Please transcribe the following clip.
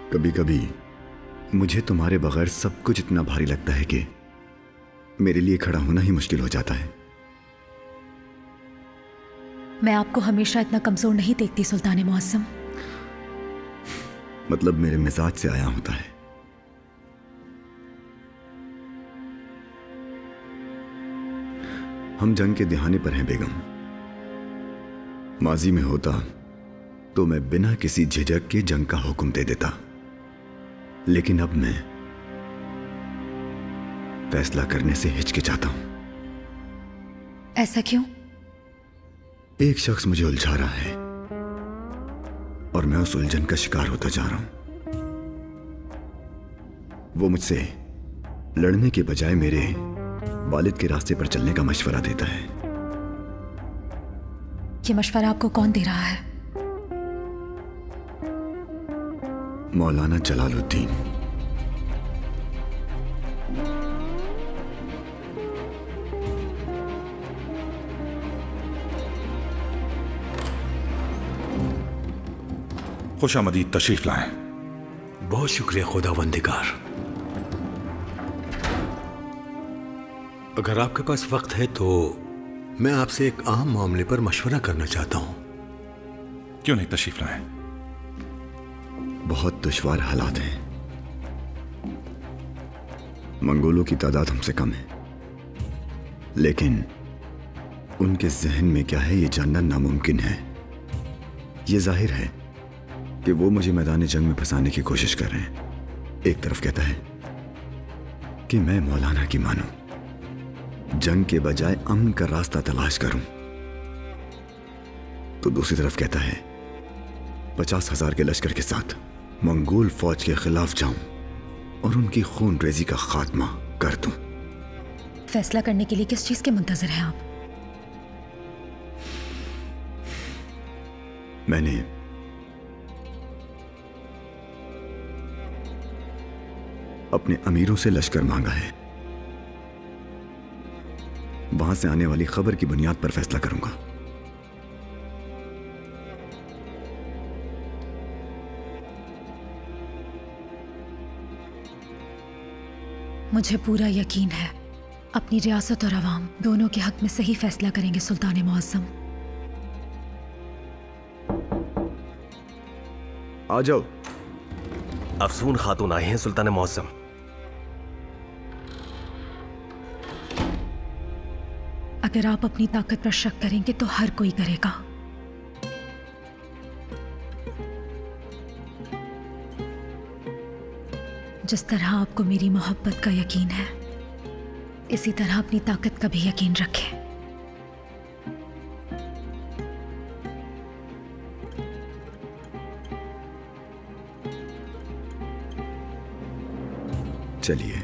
कभी कभी मुझे तुम्हारे बगैर सब कुछ इतना भारी लगता है कि मेरे लिए खड़ा होना ही मुश्किल हो जाता है। मैं आपको हमेशा इतना कमजोर नहीं देखती सुल्तान मुअज्जम। मतलब मेरे मिजाज से आया होता है। हम जंग के दिहाने पर हैं बेगम। माजी में होता तो मैं बिना किसी झिझक के जंग का हुक्म दे देता, लेकिन अब मैं फैसला करने से हिचकिचाता हूं। ऐसा क्यों? एक शख्स मुझे उलझा रहा है और मैं उस उलझन का शिकार होता जा रहा हूं। वो मुझसे लड़ने के बजाय मेरे वालिद के रास्ते पर चलने का मशवरा देता है। ये मशवरा आपको कौन दे रहा है? मौलाना जलालुद्दीन। खुशामदीद, तशरीफ लाएं। बहुत शुक्रिया खुदावंदिगार। अगर आपके पास वक्त है तो मैं आपसे एक अहम मामले पर मशवरा करना चाहता हूं। क्यों नहीं, तशरीफ लाएं। बहुत दुश्वार हालात हैं। मंगोलों की तादाद हमसे कम है, लेकिन उनके जहन में क्या है ये जानना नामुमकिन है। ये जाहिर है कि वो मुझे मैदान जंग में फंसाने की कोशिश कर रहे हैं। एक तरफ कहता है कि मैं मौलाना की मानूं, जंग के बजाय अमन का रास्ता तलाश करूं, तो दूसरी तरफ कहता है 50,000 के लश्कर के साथ मंगोल फौज के खिलाफ जाऊं और उनकी खून रेजी का खात्मा कर दूं। फैसला करने के लिए किस चीज के मुंतजर हैं आप? मैंने अपने अमीरों से लश्कर मांगा है। वहां से आने वाली खबर की बुनियाद पर फैसला करूंगा। मुझे पूरा यकीन है अपनी रियासत और अवाम दोनों के हक में सही फैसला करेंगे सुल्तान मुअज्जम। आ जाओ। अफसून खातून आए हैं सुल्तान मुअज्जम। अगर आप अपनी ताकत पर शक करेंगे तो हर कोई करेगा। जिस तरह आपको मेरी मोहब्बत का यकीन है, इसी तरह अपनी ताकत का भी यकीन रखें। चलिए।